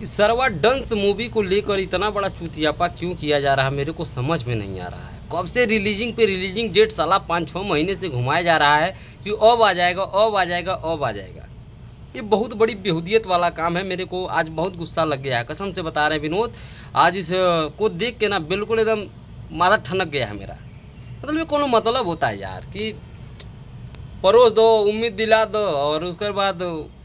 इस सरवा डंस मूवी को लेकर इतना बड़ा चूतियापा क्यों किया जा रहा है, मेरे को समझ में नहीं आ रहा है। कब से रिलीजिंग डेट साला 5-6 महीने से घुमाया जा रहा है कि अब आ जाएगा, अब आ जाएगा, अब आ जाएगा। ये बहुत बड़ी बेहुदियत वाला काम है। मेरे को आज बहुत गुस्सा लग गया है, कसम से बता रहे हैं विनोद। आज इस को देख के ना बिल्कुल एकदम माथा ठनक गया है मेरा। मतलब ये कोनो मतलब होता है यार कि परोस दो, उम्मीद दिला दो और उसके बाद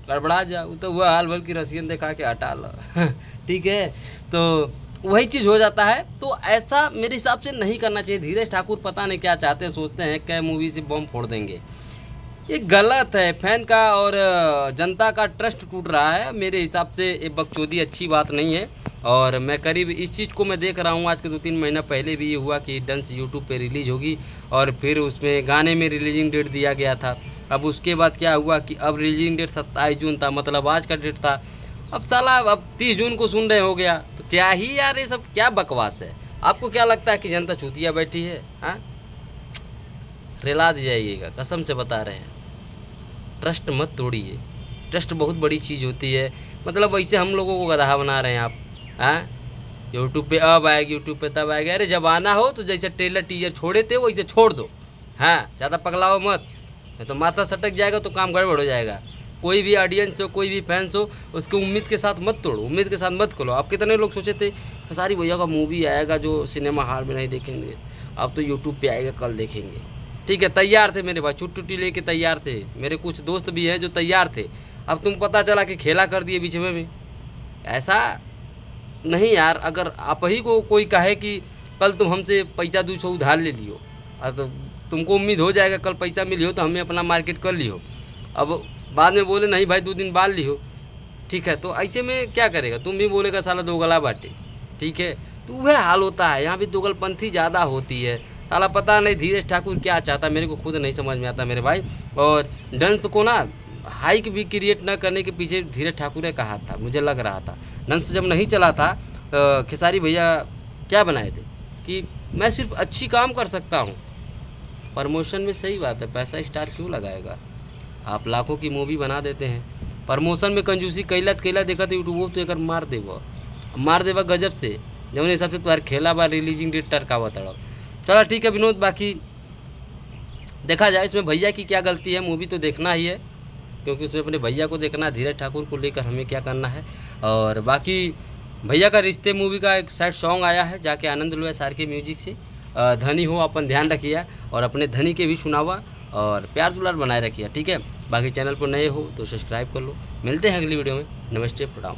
गड़बड़ा जाओ, तो वह हाल भल की रसियन दिखा के हटा लो। ठीक है, तो वही चीज़ हो जाता है। तो ऐसा मेरे हिसाब से नहीं करना चाहिए। धीरज ठाकुर पता नहीं क्या चाहते हैं, सोचते हैं क्या मूवी से बम फोड़ देंगे। ये गलत है। फैन का और जनता का ट्रस्ट टूट रहा है। मेरे हिसाब से ये बकचोदी अच्छी बात नहीं है। और मैं करीब इस चीज़ को मैं देख रहा हूँ, आज के 2-3 महीना पहले भी ये हुआ कि डंस यूट्यूब पे रिलीज़ होगी और फिर उसमें गाने में रिलीजिंग डेट दिया गया था। अब उसके बाद क्या हुआ कि अब रिलीजिंग डेट 27 जून था, मतलब आज का डेट था। अब साला अब 30 जून को सुन रहे हो गया, तो क्या ही यार ये सब क्या बकवास है। आपको क्या लगता है कि जनता चूतिया बैठी है? हाँ, रिला दी जाइएगा, कसम से बता रहे हैं। ट्रस्ट मत तोड़िए। ट्रस्ट बहुत बड़ी चीज़ होती है। मतलब ऐसे हम लोगों को गधा बना रहे हैं आप। हाँ, यूट्यूब पे अब आएगी, यूट्यूब पे तब आएगा। अरे जब आना हो तो जैसे ट्रेलर टीजर छोड़े थे वैसे छोड़ दो। हाँ, ज़्यादा पगलाओ मत, नहीं तो माथा सटक जाएगा तो काम गड़बड़ हो जाएगा। कोई भी ऑडियंस हो, कोई भी फैंस हो, उसको उम्मीद के साथ मत तोड़ो, उम्मीद के साथ मत खोलो। अब कितने लोग सोचे थे खेसारी भैया का मूवी आएगा जो सिनेमा हॉल में नहीं देखेंगे, अब तो यूट्यूब पे आएगा, कल देखेंगे। ठीक है, तैयार थे मेरे भाई, छुट्टी लेके तैयार थे। मेरे कुछ दोस्त भी हैं जो तैयार थे। अब तुम पता चला कि खेला कर दिए बीच में भी। ऐसा नहीं यार। अगर आप ही को कोई कहे कि कल तुम हमसे पैसा 200 उधार ले लियो, तो तुमको उम्मीद हो जाएगा कल पैसा मिलियो तो हमें अपना मार्केट कर लियो। अब बाद में बोले नहीं भाई 2 दिन बाद लियो, ठीक है, तो ऐसे में क्या करेगा? तुम भी बोलेगा साला दो गला बाटे। ठीक है, तो वह हाल होता है। यहाँ भी दोगलपंथी ज़्यादा होती है। साला पता नहीं धीरज ठाकुर क्या चाहता, मेरे को खुद नहीं समझ में आता मेरे भाई। और डंस को ना हाइक भी क्रिएट न करने के पीछे धीरज ठाकुर ने कहा था, मुझे लग रहा था। डंस जब नहीं चला था, खेसारी भैया क्या बनाए थे कि मैं सिर्फ अच्छी काम कर सकता हूँ। प्रमोशन में सही बात है, पैसा स्टार क्यों लगाएगा? आप लाखों की मूवी बना देते हैं, प्रमोशन में कंजूसी कैला देखा तो यूट्यूब तो एक मार देवा गजब से। जौन हिसाब से तुम्हारे खेला बा रिलीजिंग डेट टरकावा तड़प। चलो ठीक है विनोद, बाकी देखा जाए इसमें भैया की क्या गलती है। मूवी तो देखना ही है क्योंकि उसमें अपने भैया को देखना, धीरज ठाकुर को लेकर हमें क्या करना है। और बाकी भैया का रिश्ते मूवी का एक सैड सॉन्ग आया है, जाके आनंद लो सार के म्यूजिक से। धनी हो अपन ध्यान रखिए और अपने धनी के भी सुनावा और प्यार दुलार बनाए रखिए। ठीक है, बाकी चैनल पर नए हो तो सब्सक्राइब कर लो। मिलते हैं अगली वीडियो में। नमस्ते, प्रणाम।